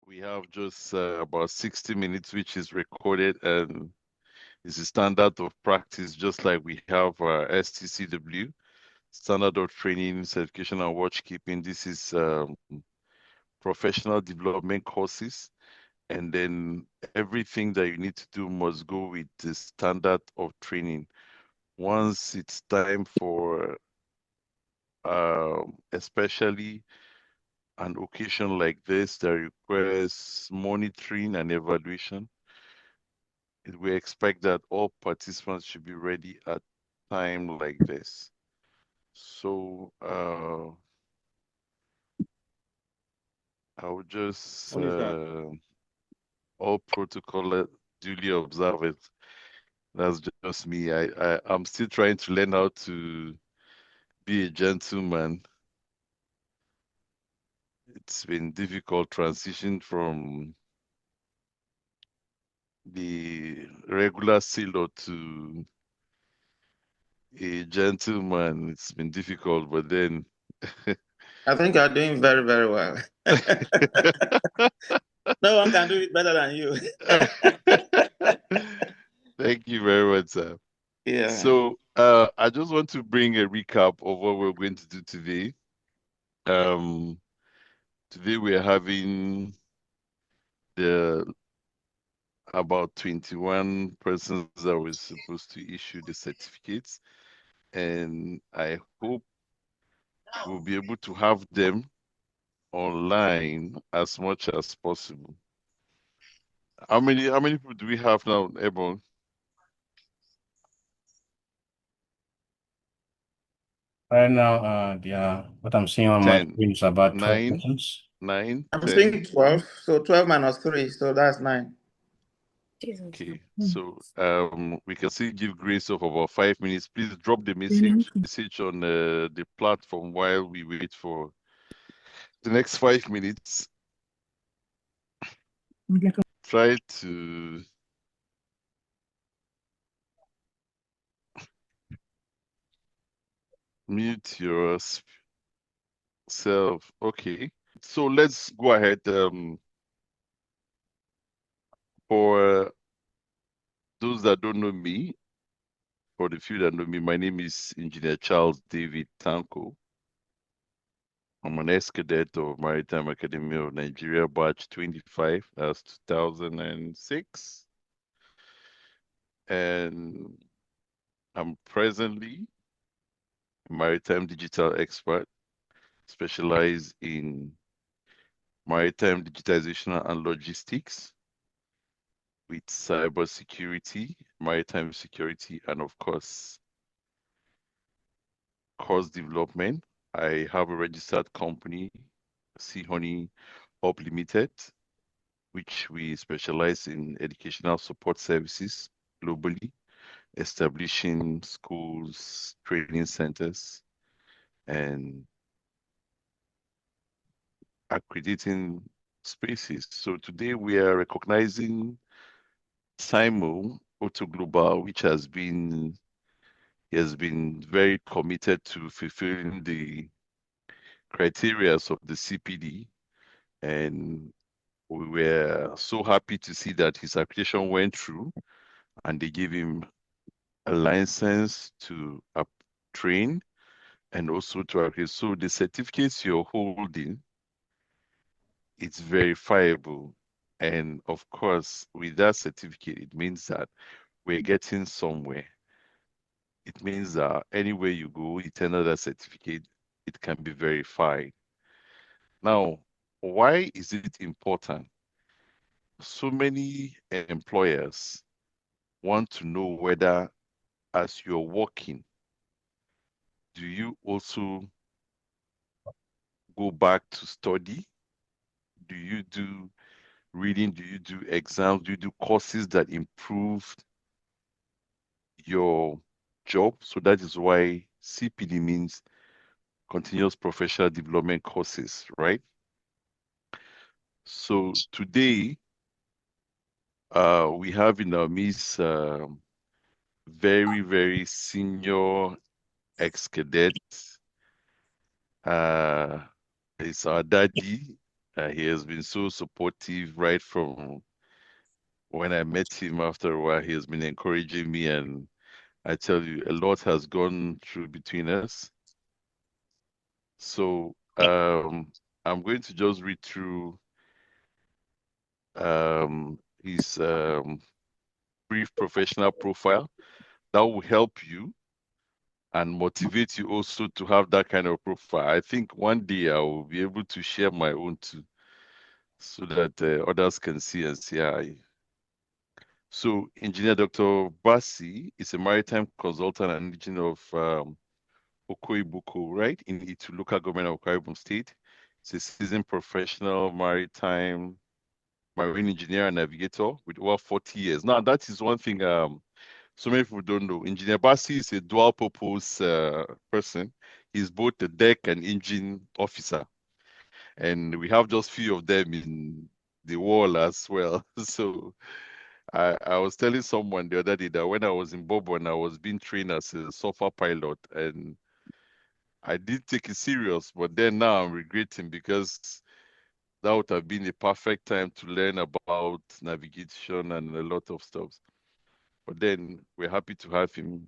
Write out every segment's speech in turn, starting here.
We have just about 60 minutes, which is recorded and is the standard of practice, just like we have STCW, Standard of Training, Certification and Watchkeeping. This is professional development courses. And then everything that you need to do must go with the standard of training. Once it's time for especially an occasion like this that requires monitoring and evaluation, we expect that all participants should be ready at time like this. So I would just What is that? all protocol duly observe it. That's just me. I'm still trying to learn how to be a gentleman. It's been difficult transition from the regular sailor to a gentleman. It's been difficult, but then I think you're doing very, very well. No one can do it better than you. thank you very much, sir. Yeah. So I just want to bring a recap of what we're going to do today. Um, Today we're having the about 21 persons that were supposed to issue the certificates, and I hope we'll be able to have them online as much as possible. How many people do we have now, Ebon? Right now, what I'm seeing on my 10, screen is about 12 9, persons. 9, I'm 10. seeing 12. So 12 minus 3. So that's 9. Okay, so we can still give grace of about 5 minutes. Please drop the message on the platform while we wait for the next 5 minutes. Try to mute yourself. Okay, so let's go ahead. For those that don't know me, for the few that know me, my name is Engineer Charles David Tanko. I'm an ex-cadet of Maritime Academy of Nigeria, batch 25, that's 2006. And I'm presently a maritime digital expert, specialized in maritime digitization and logistics with cybersecurity, maritime security, and of course, course development. I have a registered company, Sea Honey Hub Limited, which we specialize in educational support services globally, establishing schools, training centers, and accrediting spaces. So today we are recognizing Timemo Auto Global, which he has been very committed to fulfilling the criteria of the CPD, and we were so happy to see that his application went through and they gave him a license to train and also to accredit. So the certificates you're holding, it's verifiable. And of course, with that certificate, it means that we're getting somewhere. It means that anywhere you go, you turn that certificate, it can be verified. Now, why is it important? So many employers want to know whether, as you're working, do you also go back to study? Do you do reading? Do you do exams? Do you do courses that improve your job? So that is why CPD means continuous professional development courses, right? So today, we have in our midst very, very senior ex-cadet. It's our daddy. He has been so supportive right from when I met him. After a while, he has been encouraging me, and I tell you, a lot has gone through between us. So I'm going to just read through his brief professional profile that will help you and motivate you also to have that kind of profile. I think one day I will be able to share my own too, so that others can see and see how So, Engineer Dr. Bassi is a maritime consultant and engineer of Okoibuko, right, in Itu local government of Karibum State. He's a seasoned professional maritime marine engineer and navigator with over 40 years. Now, that is one thing so many people don't know. Engineer Bassi is a dual purpose person. He's both a deck and engine officer. And we have just few of them in the world as well. So I was telling someone the other day that when I was in Bourbon, I was being trained as a software pilot, and I did take it serious, but then now I'm regretting because that would have been a perfect time to learn about navigation and a lot of stuff. But then we're happy to have him.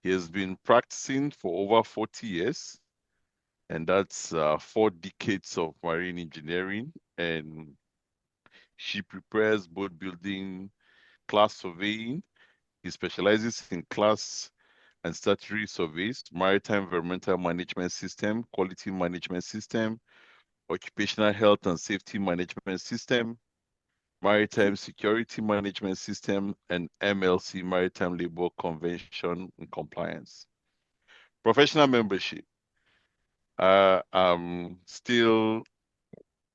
He has been practicing for over 40 years, and that's 4 decades of marine engineering. And she prepares boat building, class surveying. He specializes in class and statutory surveys, maritime environmental management system, quality management system, occupational health and safety management system, maritime security management system, and MLC, Maritime Labor Convention and Compliance. Professional membership. I'm still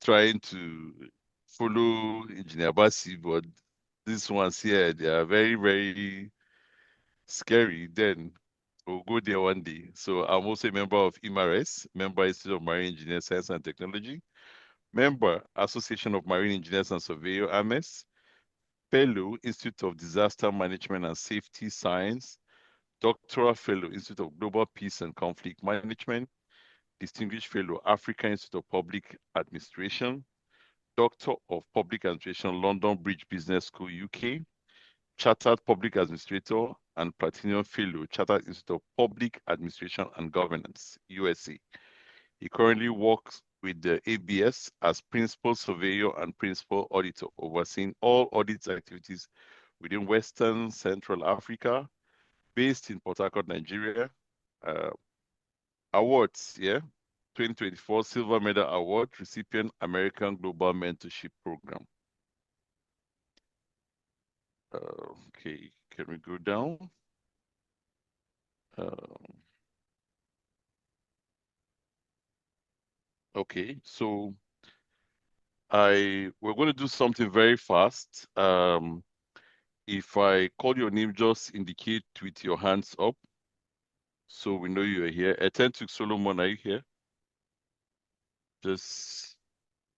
trying to follow Engineer Bassi, but these ones here, they are very, very scary. Then we'll go there one day. So I'm also a member of IMARES, Member Institute of Marine Engineers, Science and Technology, Member Association of Marine Engineers and Surveyor, AMES, Fellow, Institute of Disaster Management and Safety Science, Doctoral Fellow, Institute of Global Peace and Conflict Management, Distinguished Fellow, African Institute of Public Administration, Doctor of Public Administration, London Bridge Business School, UK, Chartered Public Administrator, and Platinum Fellow, Chartered Institute of Public Administration and Governance, USA. He currently works with the ABS as Principal Surveyor and Principal Auditor, overseeing all audit activities within Western Central Africa, based in Port Harcourt, Nigeria. Uh, Awards, yeah. 2024 Silver Medal Award recipient, American Global Mentorship Program. Okay, can we go down? Okay, so we're going to do something very fast. If I call your name, just indicate with your hands up, so we know you are here. Attentive Solomon, are you here? Just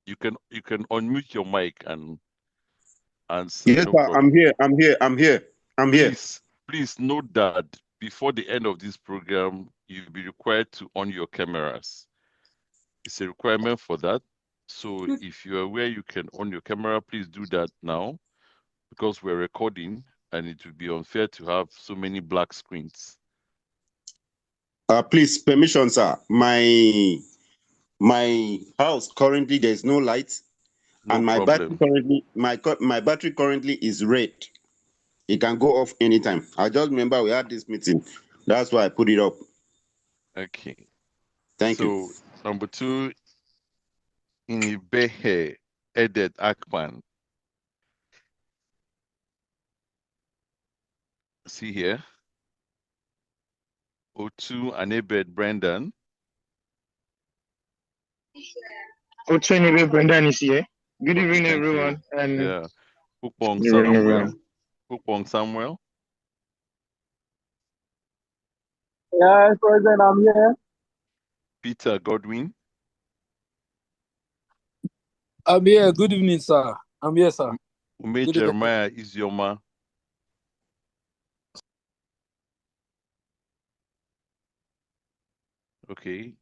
you can unmute your mic and answer. Yes, No sir. I'm problem. here. I'm here. Please note that before the end of this program, you'll be required to on your cameras. It's a requirement for that. So if you're aware you can on your camera, please do that now, because we're recording and it would be unfair to have so many black screens. Please, permission, sir. My house currently there's no light, No and my battery problem. currently my battery currently is red. It can go off anytime. I just remember we had this meeting. That's why I put it up. Okay. Thank you. So number 2, Inibehe Edet Akpan. See here. O2 Anebed Brendan. Ochenibe Brendan is here. Good Okay, evening, thank everyone. you. And Yeah. Pupong good evening, Samuel. everyone. Pupong Samuel. Yeah, President, I'm here. Peter Godwin. I'm here. Good evening, sir. I'm here, sir. Ume Good evening. Jeremiah Izioma. Okay.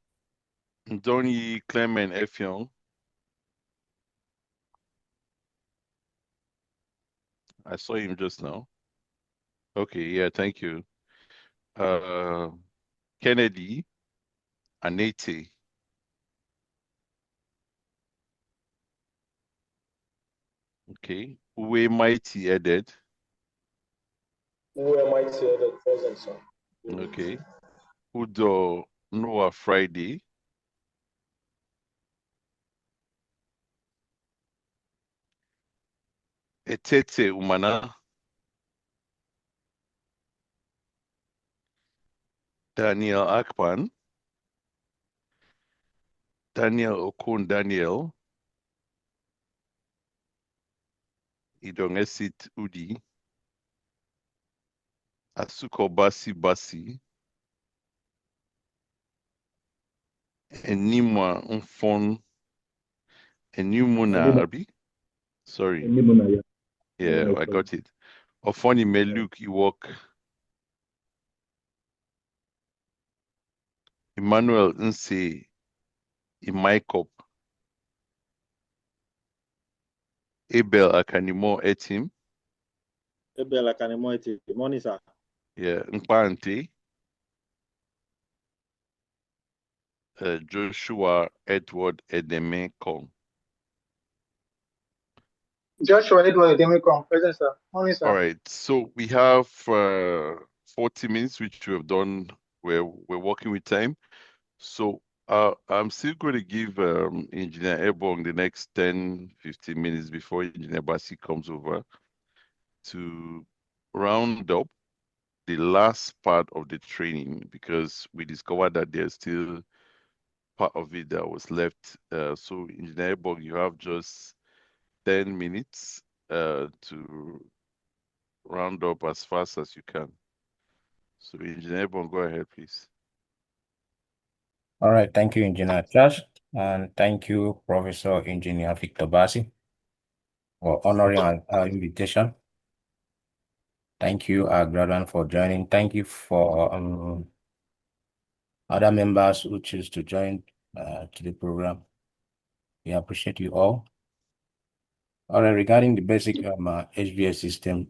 Donny Clement Effiong. I saw him just now. Okay, yeah, thank you. Kennedy, Anete. Okay. Uwe Mighty added. Uwe Mighty added, present, sir. Okay. Udo Noah Friday. Etete Umana. Daniel Akpan. Daniel Okon Daniel. Idongesit Udi. Asuko Basi Basi. Enima Mfon. Enumuna Abi. Sorry. Yeah, I got it. Ofoni Meluk Iwok. Emmanuel Nse Imaikop. Abel Akanimo Etim. Abel Akanimo Etim. Morning, sir. Yeah, Nkpante. Joshua Edward Edeme Kong. Joshua Edward Demicon, present, sir. Morning, sir. All right, so we have 40 minutes, which we have done. We're working with time. So I'm still going to give Engineer Ebong the next 10, 15 minutes before Engineer Basi comes over to round up the last part of the training, because we discovered that there's still part of it that was left. So Engineer Ebong, you have just 10 minutes to round up as fast as you can. So Engineer Ebong, go ahead, please. All right, thank you, Engineer Josh, and thank you, Professor Engineer Victor Basi, for honoring our invitation. Thank you, Graduan, for joining. Thank you for other members who choose to join to the program. We appreciate you all. All right, regarding the basic HVAC system,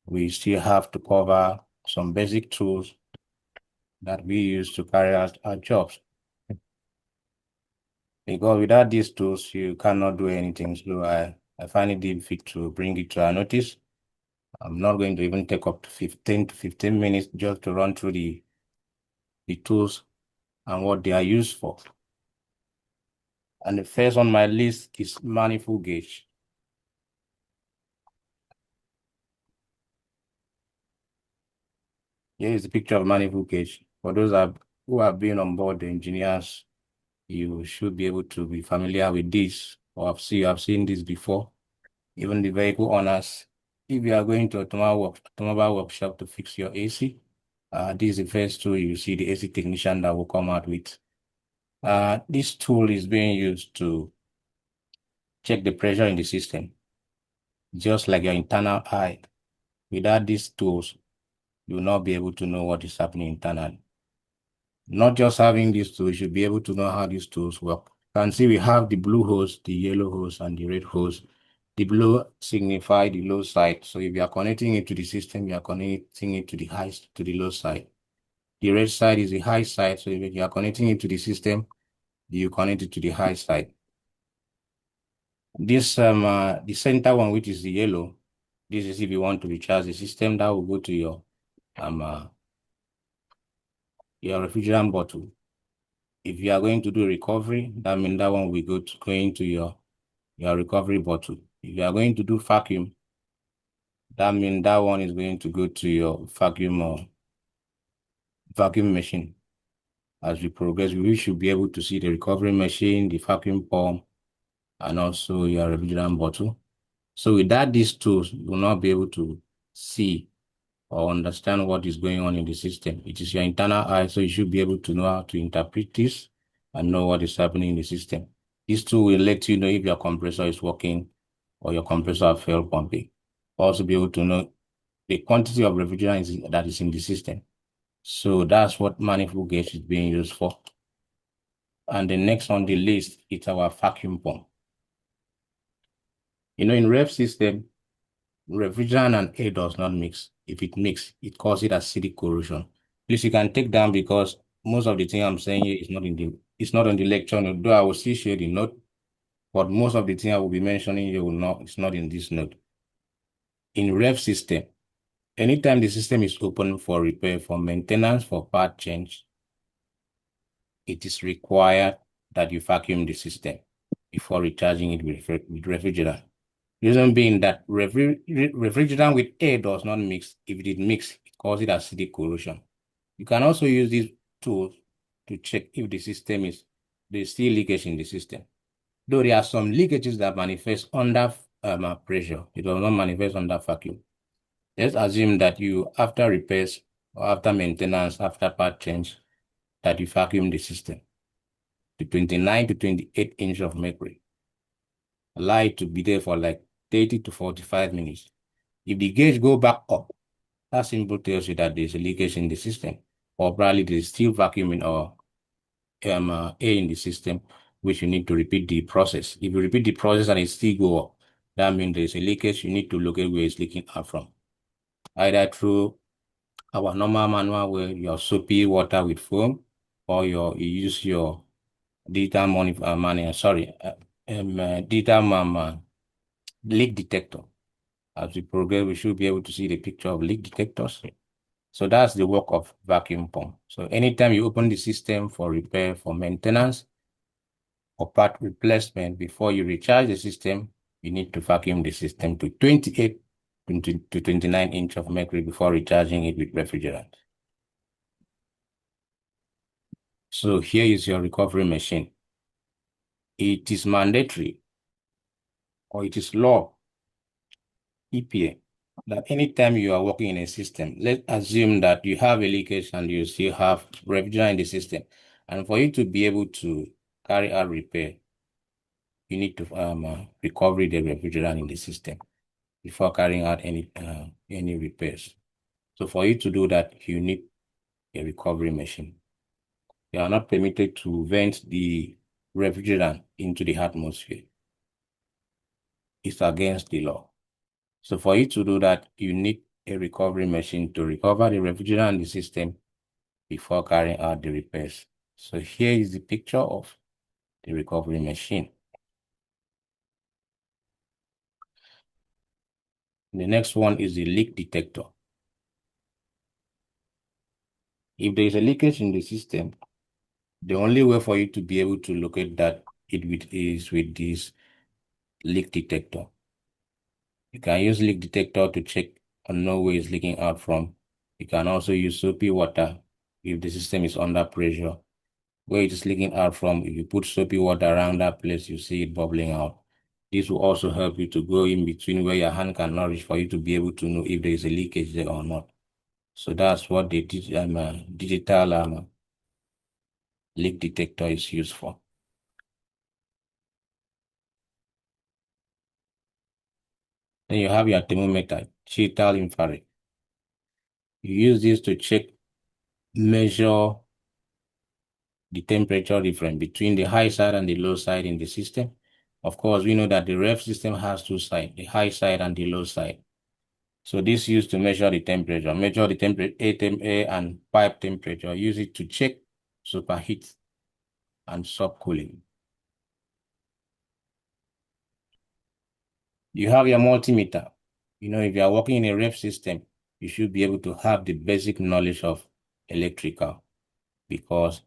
we still have to cover some basic tools that we use to carry out our jobs. Because without these tools, you cannot do anything. So I find it difficult to bring it to our notice. I'm not going to even take up to 15 minutes just to run through the tools and what they are used for. And the first on my list is manifold gauge. Here is the picture of manifold gauge. For those who have been on board, the engineers, you should be able to be familiar with this, or have seen this before. Even the vehicle owners, if you are going to automobile workshop to fix your AC, this is the first tool you see the AC technician that will come out with. This tool is being used to check the pressure in the system, just like your internal eye. Without these tools, you will not be able to know what is happening internally. Not just having these tools, you should be able to know how these tools work. You can see we have the blue hose, the yellow hose, and the red hose. The blue signify the low side. So if you are connecting it to the system, you are connecting it to the low side. The red side is the high side. So if you are connecting it to the system, you connect it to the high side. This the center one, which is the yellow, this is if you want to recharge the system, that will go to your refrigerant bottle. If you are going to do recovery, that means that one will go into your recovery bottle. If you are going to do vacuum, that means that one is going to go to your vacuum machine. As we progress, we should be able to see the recovery machine, the vacuum pump, and also your refrigerant bottle. So without these tools, you will not be able to see or understand what is going on in the system. It is your internal eye, so you should be able to know how to interpret this and know what is happening in the system. This tool will let you know if your compressor is working or your compressor failed pumping. Also be able to know the quantity of refrigerant that is in the system. So that's what manifold gauge is being used for. And the next on the list is our vacuum pump. In ref system, refrigerant and air does not mix. If it mix, it causes acidic corrosion. Please, you can take down because most of the thing I'm saying here is not in the it's not on the lecture note, though I will still share the note, but most of the thing I will be mentioning here will not, it's not in this note. In ref system, anytime the system is open for repair, for maintenance, for part change, it is required that you vacuum the system before recharging it with refrigerant. Reason being that refrigerant with air does not mix. If it mix, it causes acidic corrosion. You can also use these tools to check if the system there's still leakage in the system. Though there are some leakages that manifest under pressure, it does not manifest under vacuum. Let's assume that you, after repairs or after maintenance, after part change, that you vacuum the system to 29 to 28 inch of mercury. Allow it to be there for like 30 to 45 minutes. If the gauge go back up, that simply tells you that there's a leakage in the system, or probably there's still vacuum in or air in the system, which you need to repeat the process. If you repeat the process and it still go up, that means there's a leakage. You need to look at where it's leaking out from. Either through our normal manual where your soapy water with foam, or you use your digital digital leak detector. As we progress, we should be able to see the picture of leak detectors. So that's the work of vacuum pump. So anytime you open the system for repair, for maintenance, or part replacement, before you recharge the system, you need to vacuum the system to 28 to 29 inch of mercury before recharging it with refrigerant. So here is your recovery machine. It is mandatory, or it is law, EPA, that anytime you are working in a system, let's assume that you have a leakage and you still have refrigerant in the system. And for you to be able to carry out repair, you need to recover the refrigerant in the system before carrying out any repairs. So for you to do that, you need a recovery machine. You are not permitted to vent the refrigerant into the atmosphere. It's against the law. So for you to do that, you need a recovery machine to recover the refrigerant in the system before carrying out the repairs. So here is the picture of the recovery machine. The next one is the leak detector. If there is a leakage in the system, the only way for you to be able to locate that is with this leak detector. You can use leak detector to check and know where it's leaking out from. You can also use soapy water if the system is under pressure. Where it is leaking out from, if you put soapy water around that place, you see it bubbling out. This will also help you to go in between where your hand cannot reach for you to be able to know if there is a leakage there or not. So that's what the digital leak detector is used for. Then you have your thermometer, digital infrared. You use this to measure the temperature difference between the high side and the low side in the system. Of course, we know that the ref system has two sides, the high side and the low side. So this is used to measure the temperature, air and pipe temperature, use it to check superheat and subcooling. You have your multimeter. You know, if you are working in a ref system, you should be able to have the basic knowledge of electrical, because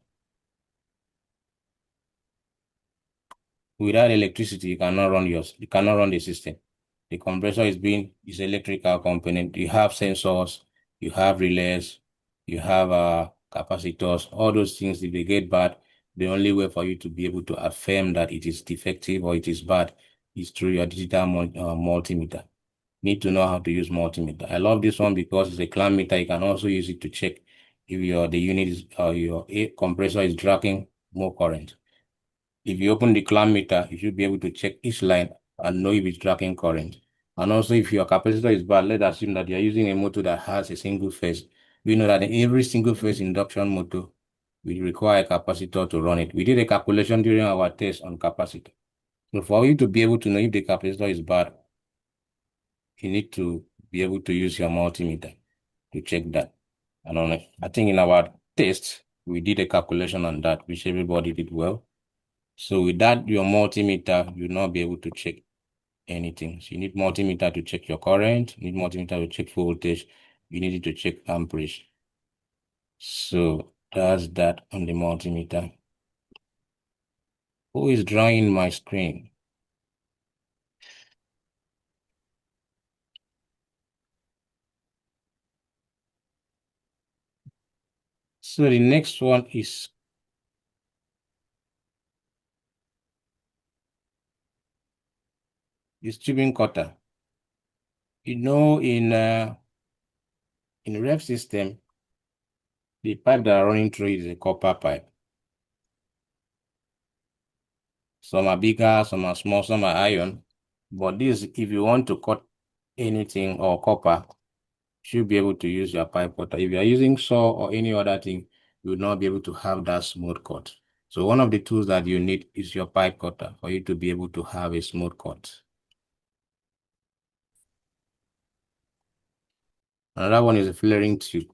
without electricity, you cannot run the system. The compressor is electrical component. You have sensors, you have relays, you have capacitors, all those things. If they get bad, the only way for you to be able to affirm that it is defective or it is bad is through your digital multimeter. Need to know how to use multimeter. I love this one because it's a clamp meter. You can also use it to check if the unit is your compressor is drawing more current. If you open the clamp meter, you should be able to check each line and know if it's tracking current. And also, if your capacitor is bad, let's assume that you're using a motor that has a single phase. We know that in every single phase induction motor, we require a capacitor to run it. We did a calculation during our test on capacitor. So for you to be able to know if the capacitor is bad, you need to be able to use your multimeter to check that. And I think in our test, we did a calculation on that, which everybody did well. So with that, your multimeter, you'll not be able to check anything. So you need multimeter to check your current, you need multimeter to check voltage, you need it to check amperage. So that's that on the multimeter. Who is drawing my screen? So the next one is tubing cutter. In ref system, the pipe that are running through is a copper pipe. Some are bigger, some are small, some are iron. But this, if you want to cut anything or copper, you should be able to use your pipe cutter. If you are using saw or any other thing, you will not be able to have that smooth cut. So one of the tools that you need is your pipe cutter for you to be able to have a smooth cut. Another one is a flaring tube.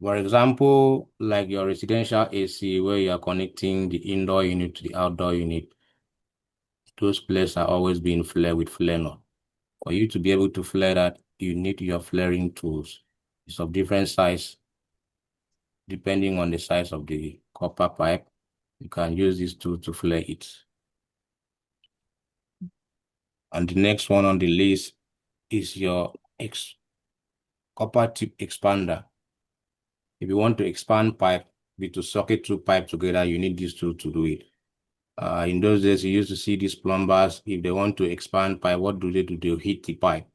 For example, like your residential AC where you are connecting the indoor unit to the outdoor unit, those places are always being flared with flare nut. For you to be able to flare that, you need your flaring tools. It's of different size. Depending on the size of the copper pipe, you can use this tool to flare it. And the next one on the list is your copper tube expander. If you want to expand pipe, to socket two pipe together, you need this tool to do it. In those days, you used to see these plumbers, if they want to expand pipe, what do? They'll hit the pipe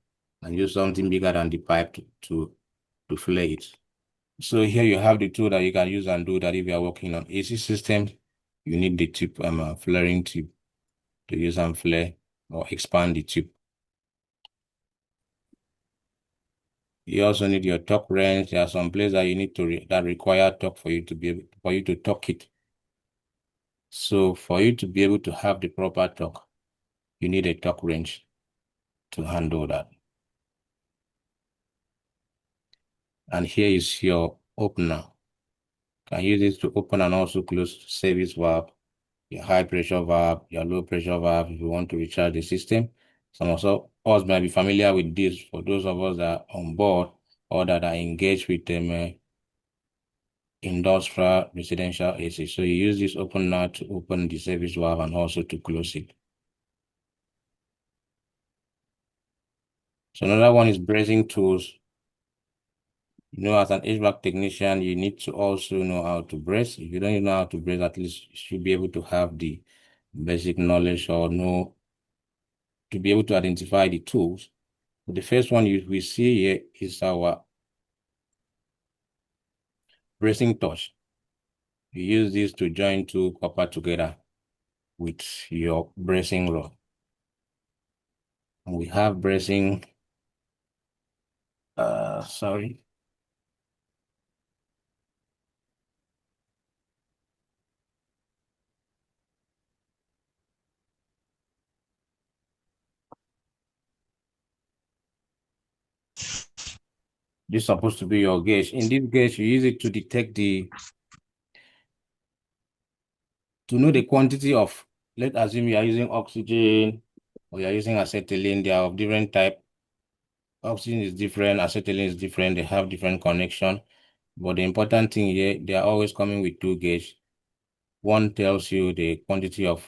and use something bigger than the pipe to flare it. So here you have the tool that you can use and do that. If you are working on AC systems, you need the tube, flaring tube to use and flare or expand the tube. You also need your torque wrench. There are some places that you need that require torque for you to be able for you to torque it. So for you to be able to have the proper torque, you need a torque wrench to handle that. And here is your opener. You can use this to open and also close service valve, your high pressure valve, your low pressure valve if you want to recharge the system. Some of us might be familiar with this for those of us that are on board or that are engaged with them industrial residential AC. So you use this opener to open the service valve and also to close it. So another one is bracing tools. As an HVAC technician, you need to also know how to brace. If you don't know how to brace, at least you should be able to have the basic knowledge or know to be able to identify the tools. The first one we see here is our bracing torch. You use this to join two copper together with your bracing rod. And we have bracing, sorry. This is supposed to be your gauge. In this gauge, you use it to detect to know the quantity of, let's assume you are using oxygen or you are using acetylene. They are of different type. Oxygen is different, acetylene is different. They have different connection. But the important thing here, they are always coming with two gauge. One tells you the quantity of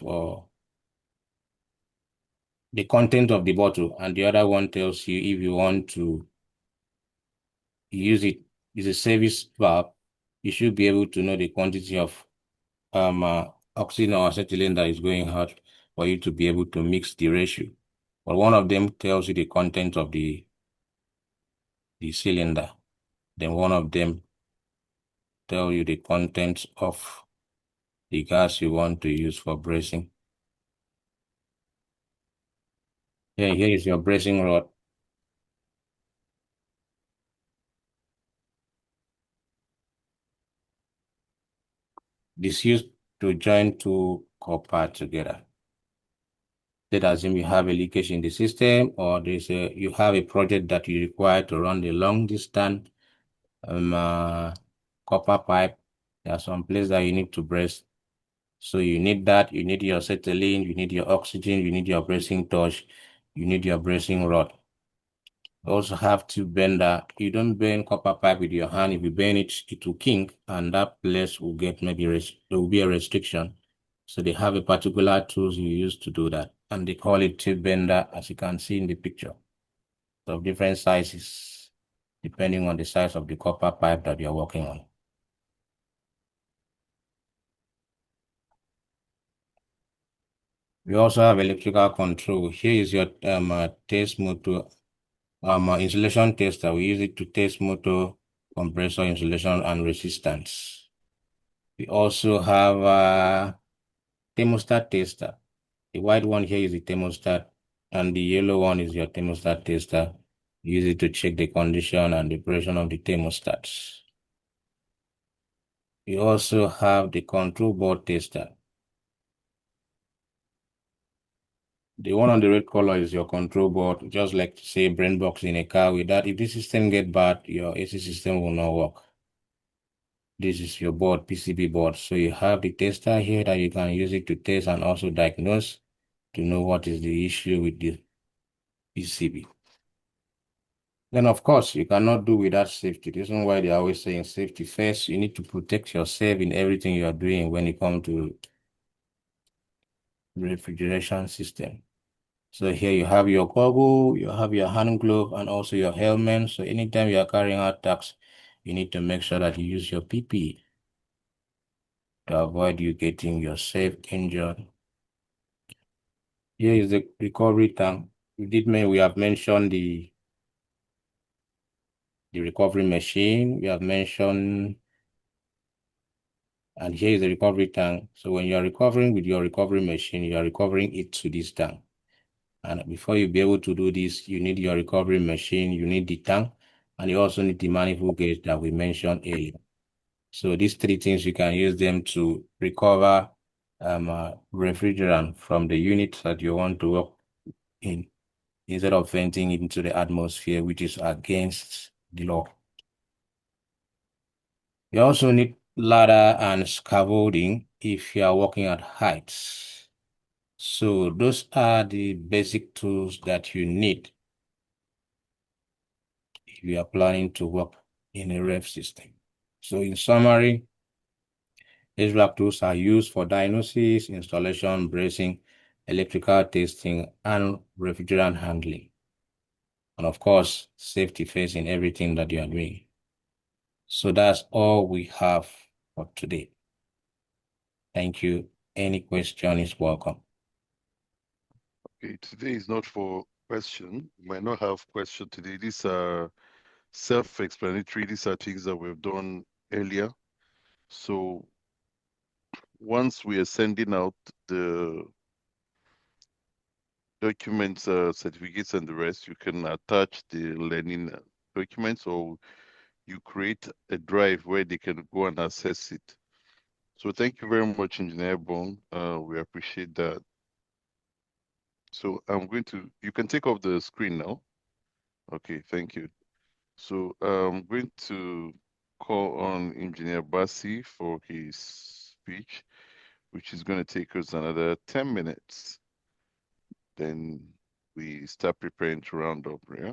the content of the bottle, and the other one tells you if you want to use it. It's a service valve. You should be able to know the quantity of oxygen or acetylene that is going out for you to be able to mix the ratio. But one of them tells you the content of the cylinder. Then one of them tell you the contents of the gas you want to use for bracing. Here is your bracing rod. This used to join two copper together. Let's assume you have a leakage in the system, or you have a project that you require to run the long distance copper pipe. There are some places that you need to brace. So you need that, you need your acetylene, you need your oxygen, you need your bracing torch, you need your bracing rod. You also have to bend that. You don't bend copper pipe with your hand. If you bend it, it will kink, and that place will get there will be a restriction. So they have a particular tools you use to do that, and they call it tube bender, as you can see in the picture. Of different sizes, depending on the size of the copper pipe that you're working on. We also have electrical control. Here is your test motor, insulation tester. We use it to test motor, compressor insulation, and resistance. We also have a thermostat tester. The white one here is the thermostat, and the yellow one is your thermostat tester. Use it to check the condition and the operation of the thermostats. We also have the control board tester. The one on the red color is your control board, just like say brain box in a car. With that, if the system get bad, your AC system will not work. This is your board, PCB board. So you have the tester here that you can use it to test and also diagnose to know what is the issue with the PCB. Then of course, you cannot do without safety. This is why they are always saying safety first. You need to protect yourself in everything you are doing when it comes to refrigeration system. So here you have your goggle, you have your hand glove, and also your helmet. So anytime you are carrying out tasks, you need to make sure that you use your PPE to avoid you getting yourself injured. Here is the recovery tank. We have mentioned the recovery machine. We have mentioned, and here is the recovery tank. So when you are recovering with your recovery machine, you are recovering it to this tank. And before you be able to do this, you need your recovery machine, you need the tank, and you also need the manifold gauge that we mentioned earlier. So these three things, you can use them to recover refrigerant from the unit that you want to work in, instead of venting it into the atmosphere, which is against the law. You also need ladder and scaffolding if you are working at heights. So those are the basic tools that you need if you are planning to work in a ref system. So in summary, HVAC tools are used for diagnosis, installation, bracing, electrical testing, and refrigerant handling. And of course, safety first in everything that you are doing. So that's all we have for today. Thank you. Any question is welcome. Okay, today is not for question. We might not have question today. These are self-explanatory. These are things that we've done earlier. So once we are sending out the documents, certificates, and the rest, you can attach the learning documents, or you create a drive where they can go and access it. So thank you very much, Engineer Bong. We appreciate that. So you can take off the screen now. Okay, thank you. So I'm going to call on Engineer Bassi for his speech, which is going to take us another 10 minutes. Then we start preparing to round up, yeah?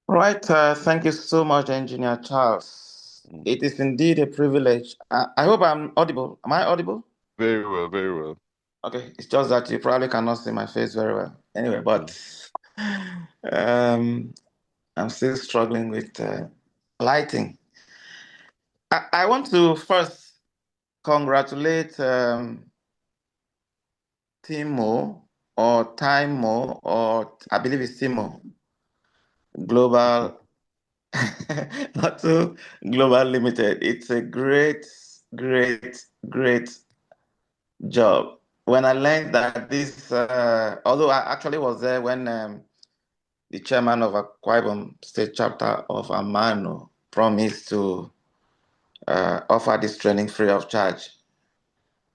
Right. Thank you so much, Engineer Charles. It is indeed a privilege. I hope I'm audible. Am I audible? Very well, very well. Okay. It's just that you probably cannot see my face very well. Anyway, but I'm still struggling with lighting. I want to first congratulate Timemo, or I believe it's Timemo Global Auto Global Limited. It's a great, great, great job. When I learned that this, although I actually was there when the chairman of Akwa Ibom State Chapter of Amano promised to offer this training free of charge.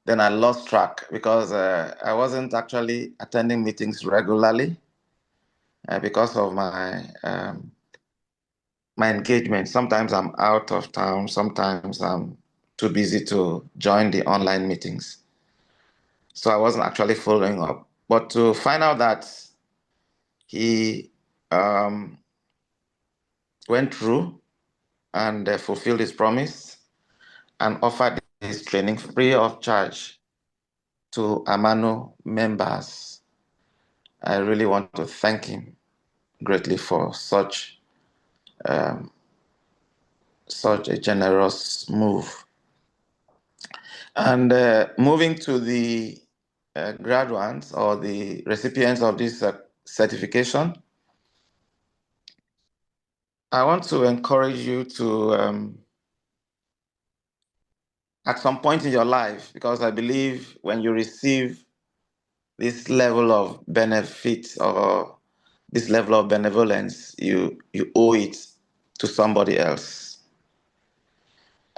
Then I lost track because I wasn't actually attending meetings regularly because of my engagement. Sometimes I'm out of town. Sometimes I'm too busy to join the online meetings. So I wasn't actually following up. But to find out that he went through and fulfilled his promise and offered this training free of charge to Amano members, I really want to thank him greatly for such a generous move. And moving to the graduates or the recipients of this certification, I want to encourage you to, at some point in your life, because I believe when you receive this level of benefit or this level of benevolence, you owe it to somebody else.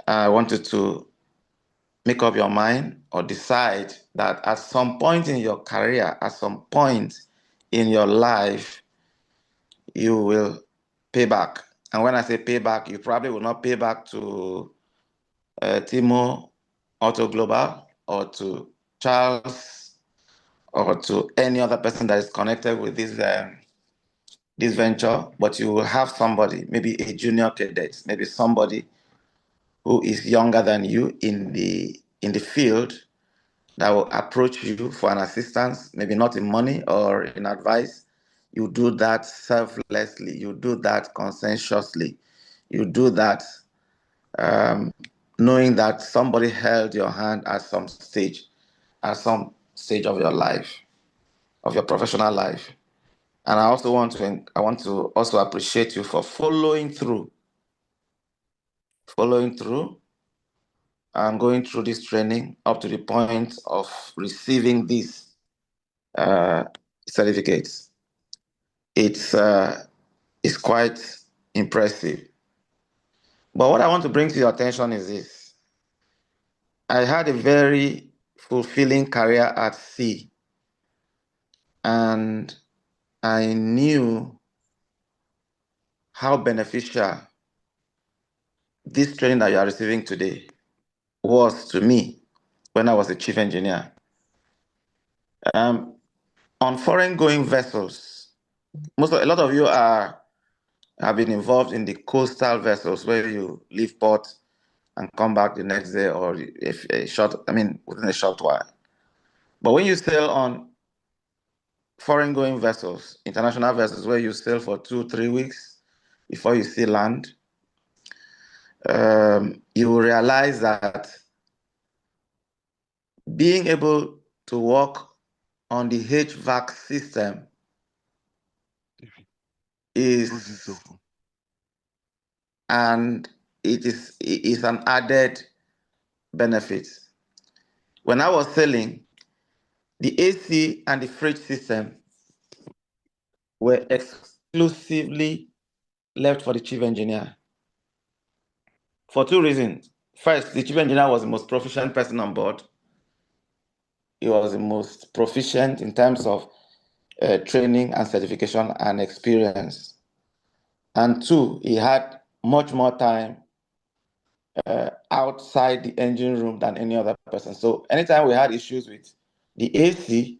I wanted to make up your mind or decide that at some point in your career, at some point in your life, you will pay back. And when I say pay back, you probably will not pay back to Timemo Auto Global or to Charles or to any other person that is connected with this venture, but you will have somebody, maybe a junior cadet, maybe somebody who is younger than you in the field that will approach you for an assistance, maybe not in money or in advice. You do that selflessly. You do that conscientiously. You do that knowing that somebody held your hand at some stage of your life, of your professional life. And I want to also appreciate you for following through and going through this training up to the point of receiving these certificates. It's quite impressive. But what I want to bring to your attention is this. I had a very fulfilling career at sea, and I knew how beneficial this training that you are receiving today was to me when I was a chief engineer. On foreign-going vessels, a lot of you have been involved in the coastal vessels where you leave port and come back the next day or within a short while. But when you sail on foreign-going vessels, international vessels, where you sail for 2-3 weeks before you see land, you will realize that being able to work on the HVAC system is an added benefit. When I was sailing, the AC and the fridge system were exclusively left for the chief engineer for 2 reasons. First, the chief engineer was the most proficient person on board. He was the most proficient in terms of training and certification and experience. And 2, he had much more time outside the engine room than any other person. So anytime we had issues with the AC,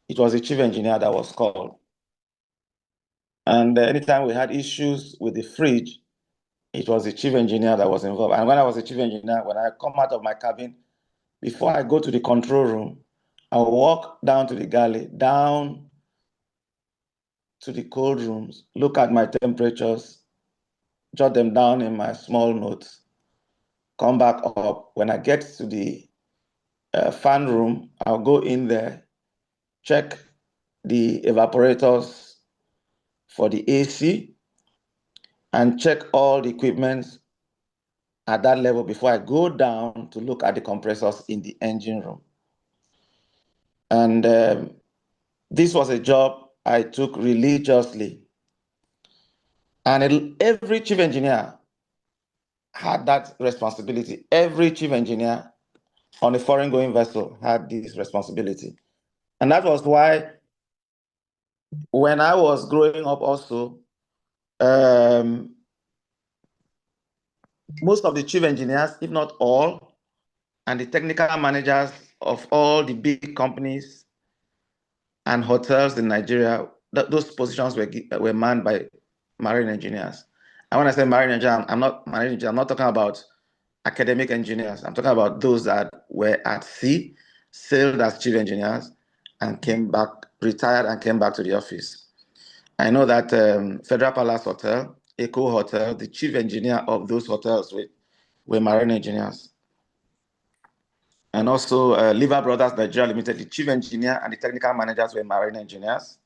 it was the chief engineer that was called. And anytime we had issues with the fridge, it was the chief engineer that was involved. And when I was the chief engineer, when I come out of my cabin, before I go to the control room, I'll walk down to the galley, down to the cold rooms, look at my temperatures, jot them down in my small notes, come back up. When I get to the fan room, I'll go in there, check the evaporators for the AC, and check all the equipment at that level before I go down to look at the compressors in the engine room. And this was a job I took religiously. And every chief engineer had that responsibility. Every chief engineer on a foreign-going vessel had this responsibility. And that was why when I was growing up also, most of the chief engineers, if not all, and the technical managers of all the big companies and hotels in Nigeria, those positions were manned by marine engineers. And when I say marine engineer, I'm not marine engineer, I'm not talking about academic engineers. I'm talking about those that were at sea, sailed as chief engineers, and came back, retired and came back to the office. I know that Federal Palace Hotel, Eco Hotel, the chief engineer of those hotels were marine engineers. And also Liver Brothers Nigeria Limited, the chief engineer and the technical managers were marine engineers.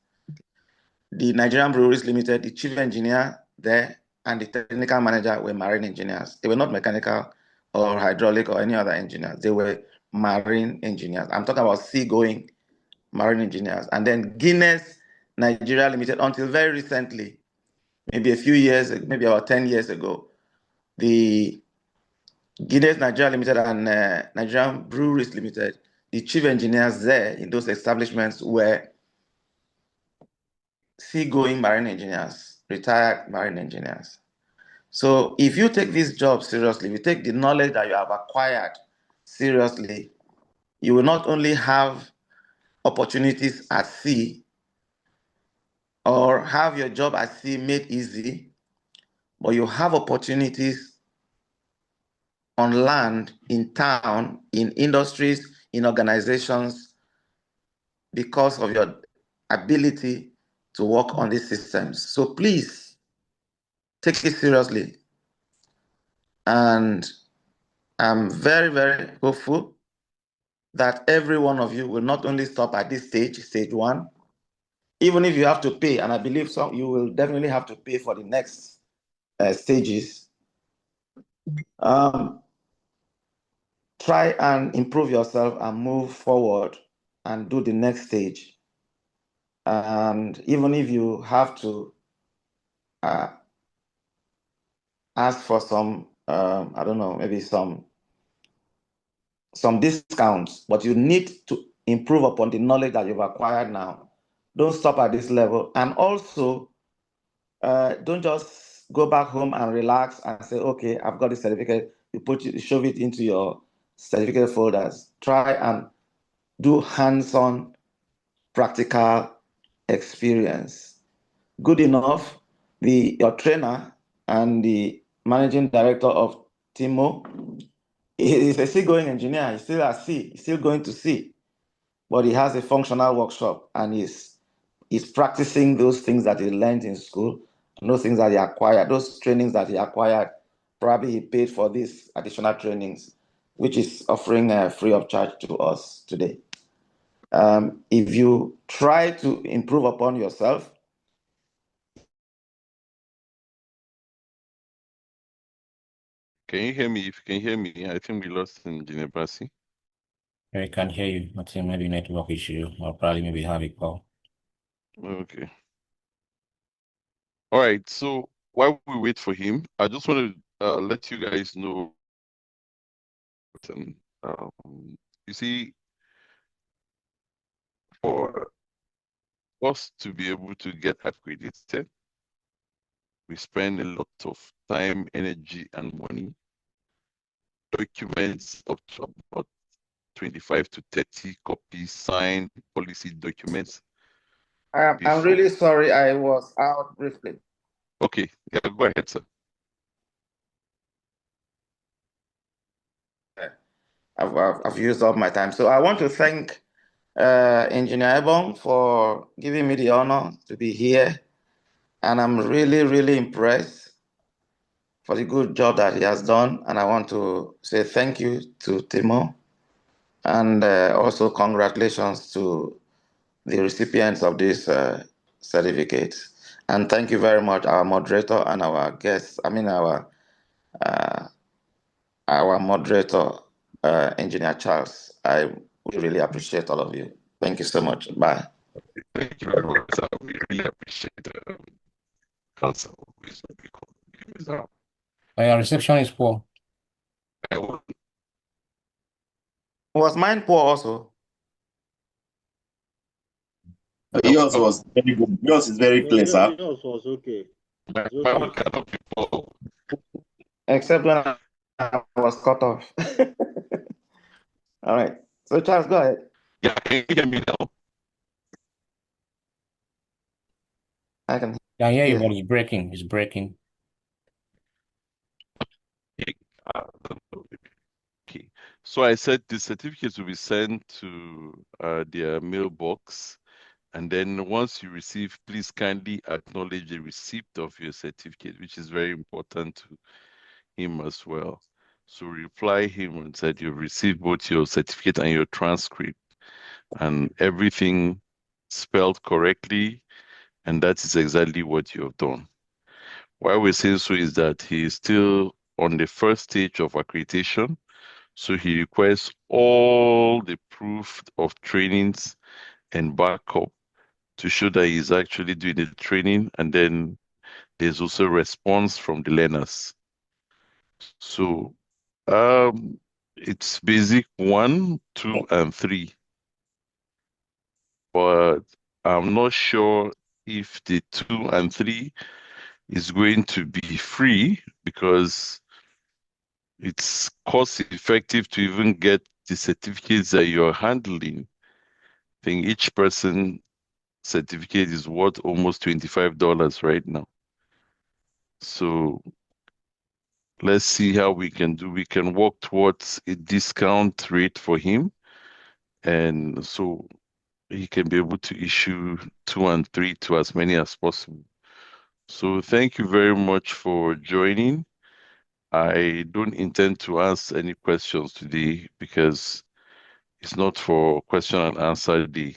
The Nigerian Breweries Limited, the chief engineer there and the technical manager were marine engineers. They were not mechanical or hydraulic or any other engineers. They were marine engineers. I'm talking about seagoing marine engineers. And then Guinness Nigeria Limited, until very recently, maybe a few years, maybe about 10 years ago, the Guinness Nigeria Limited and Nigerian Breweries Limited, the chief engineers there in those establishments were seagoing marine engineers, retired marine engineers. So if you take this job seriously, if you take the knowledge that you have acquired seriously, you will not only have opportunities at sea or have your job at sea made easy, but you have opportunities on land, in town, in industries, in organizations, because of your ability to work on these systems. So please take it seriously. And I'm very, very hopeful that every one of you will not only stop at this stage one, even if you have to pay, and I believe some you will definitely have to pay for the next stages. Try and improve yourself and move forward and do the next stage. And even if you have to ask for some, I don't know, maybe some discounts, but you need to improve upon the knowledge that you've acquired now. Don't stop at this level. And also, don't just go back home and relax and say, okay, I've got the certificate. You shove it into your certificate folders. Try and do hands-on practical experience. Good enough, your trainer and the managing director of Timemo, he's a seagoing engineer. He's still at sea. He's still going to sea, but he has a functional workshop and he's practicing those things that he learned in school, and those things that he acquired, those trainings that he acquired. Probably he paid for these additional trainings, which is offering free of charge to us today. If you try to improve upon yourself, Can you hear me? If you can hear me, I think we lost Engineer Brasi. I can hear you. I think maybe network issue or probably maybe have a call. Okay. All right. So while we wait for him, I just want to let you guys know. You see, for us to be able to get accredited, we spend a lot of time, energy, and money. Documents up to about 25 to 30 copies, signed policy documents. I'm really sorry I was out briefly. Okay, yeah, go ahead, sir. I've used up my time. So I want to thank Engineer Ebong for giving me the honor to be here. And I'm really, really impressed for the good job that he has done. And I want to say thank you to Timo and also congratulations to the recipients of this certificate. And thank you very much, our moderator and our guests. Our moderator, Engineer Charles. I really appreciate all of you. Thank you so much. Bye. Thank you very much, sir. We really appreciate counsel. Your reception is poor. Was mine poor also? Yours was very good. Yours is very No, clear, sir. yours was okay. My It's own okay. cannot be poor. Except when I was cut off. All right. So Charles, go ahead. Yeah, can you hear me now? I can Yeah, yeah, hear. but it's breaking. It's breaking. Uh, Okay. So I said the certificates will be sent to their mailbox, and then once you receive, please kindly acknowledge the receipt of your certificate, which is very important to him as well. So reply him and said you've received both your certificate and your transcript, and everything spelled correctly, and that is exactly what you have done. Why we say so is that he is still on the first stage of accreditation. So he requires all the proof of trainings and backup to show that he's actually doing the training. And then there's also response from the learners. So it's basic 1, 2, and 3. But I'm not sure if the 2 and 3 is going to be free because it's cost effective to even get the certificates that you're handling. I think each person certificate is worth almost $25 right now. So let's see how we can do. We can work towards a discount rate for him, and so he can be able to issue 2 and 3 to as many as possible. So thank you very much for joining. I don't intend to ask any questions today because it's not for question and answer day.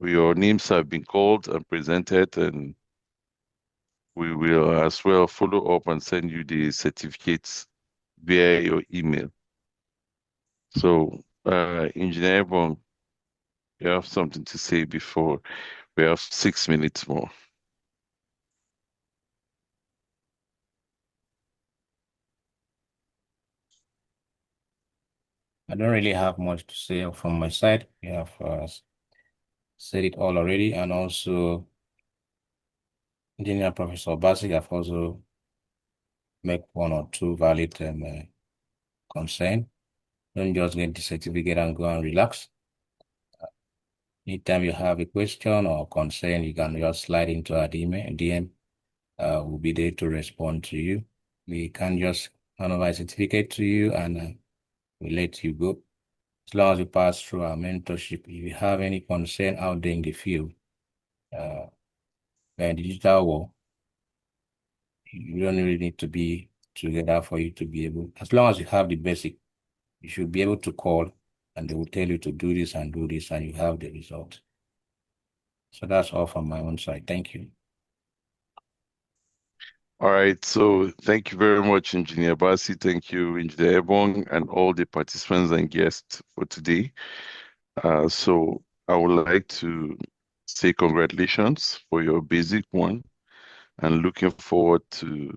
Your names have been called and presented, and we will as well follow up and send you the certificates via your email. So, Engineer Bong, you have something to say before we have 6 minutes more. I don't really have much to say from my side. We have said it all already, and also Engineer Professor Basic have also make 1 or 2 valid concern. Don't just get the certificate and go and relax. Anytime you have a question or concern, you can just slide into our DM. We'll be there to respond to you. We can just hand over a certificate to you and we'll let you go. As long as you pass through our mentorship, if you have any concern out there in the field, in the digital world, you don't really need to be together for you to be able, as long as you have the basic, you should be able to call and they will tell you to do this and you have the result. So that's all from my own side. Thank you. All right, so thank you very much, Engineer Basi. Thank you, Engineer Ebong, and all the participants and guests for today. So I would like to say congratulations for your basic one and looking forward to,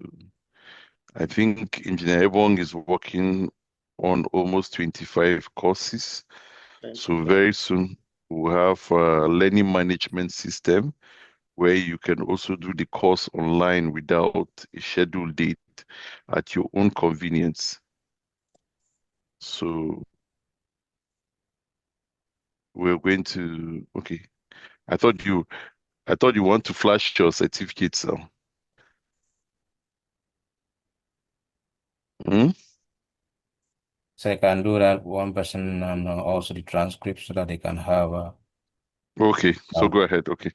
I think Engineer Ebong is working on almost 25 courses. So very soon we'll have a learning management system where you can also do the course online without a scheduled date at your own convenience. So we're going to, okay. I thought you want to flash your certificates now. Hmm? So I can do that 1 person and also the transcript so that they can have. Okay, so go ahead. Okay.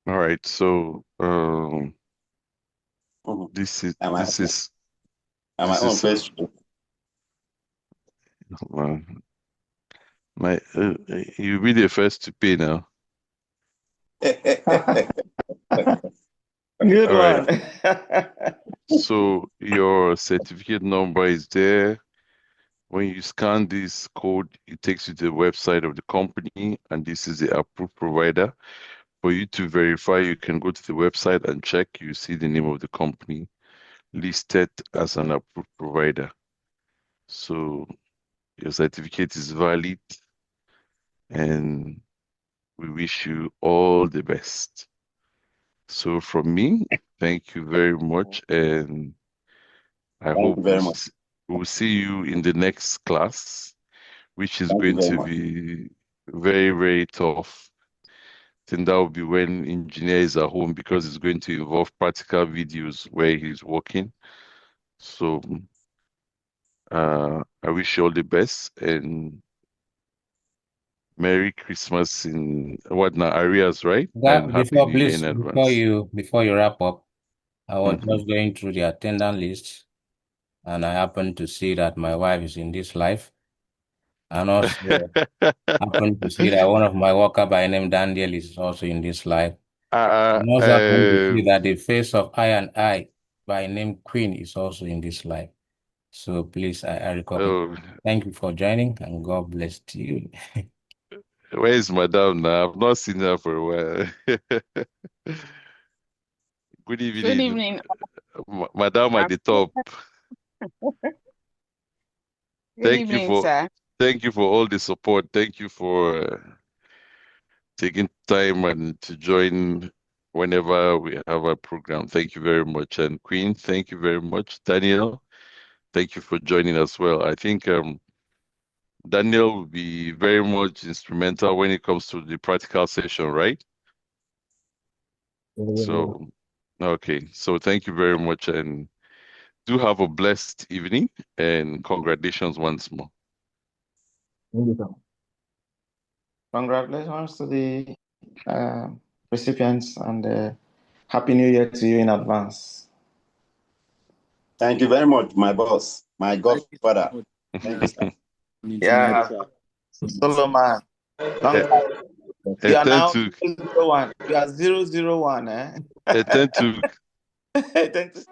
All right. So this is my own first. My you'll be the first to pay now. Good All one. right. So your certificate number is there. When you scan this code, it takes you to the website of the company, and this is the approved provider. For you to verify, you can go to the website and check. You see the name of the company listed as an approved provider. So your certificate is valid, and we wish you all the best. So from me, thank you very much, and I Thank hope you very much. we'll see you in the next class, which is Thank you going very to much. be very, very tough. Then that will be when engineer is at home, because it's going to involve practical videos where he's working. So I wish you all the best, and Merry Christmas in what now, arrears, right? And Happy New Year in advance. Before you wrap up, I was Mhm. just going through the attendance list, and I happened to see that my wife is in this life, and also happened to see that one of my worker by name Daniel is also in this life. uh, And also happened to see uh, that the face of I and I by name Queen is also in this life. So please, I recognize. oh, Thank you for joining, and God bless you. where is Madame now? I've not seen her for a while. Good Good evening, evening. Madame at the top. Good evening, sir. Thank you for all the support. Thank you for taking time and to join whenever we have a program. Thank you very much. And Queen, thank you very much. Daniel, thank you for joining as well. I think Daniel will be very much instrumental when it comes to the practical session, right? So, okay. So thank you very much, and do have a blessed evening, and congratulations once more. Congratulations to the recipients, and Happy New Year to you in advance. Thank you very much, my boss, my godfather. Thank you, sir. Yeah, Solomon. Long time. You are now 001. You are 001, eh? 10 to 10 to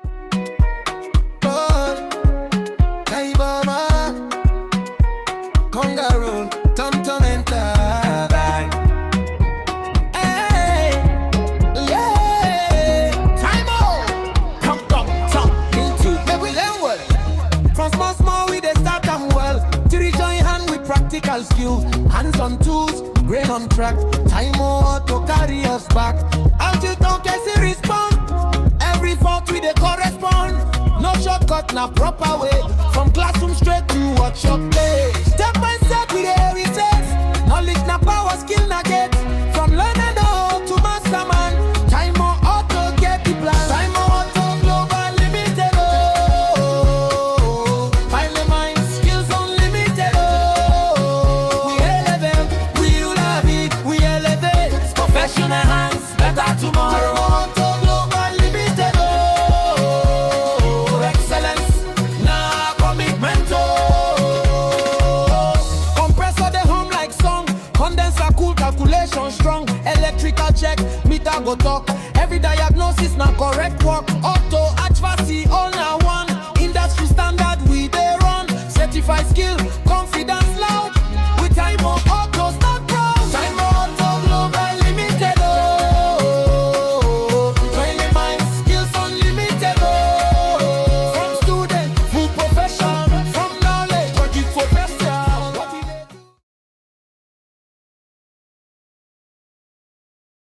practical skill, hands on tools, brain on track. Timemo Auto carry us back. Out you don't get to respond. Every fault we they correspond. No shortcut, na proper way. From classroom straight to workshop play. Step by step we dey recess. Knowledge na power, skill na get. From learner to masterman. Timemo Auto get the plan. Timemo Auto Global Limited. Oh, find the mind, skills unlimited. Oh, we elevate, we love it, we elevate. Professional hands, better tomorrow. Timemo Auto Global Limited. Oh, excellence, na commitment. Oh, compressor the home like song. Condenser cool, calculation strong. Electrical check, meter go talk. Every diagnosis na correct work. Auto, HVAC, all na one. Industry standard we dey run. Certified skill,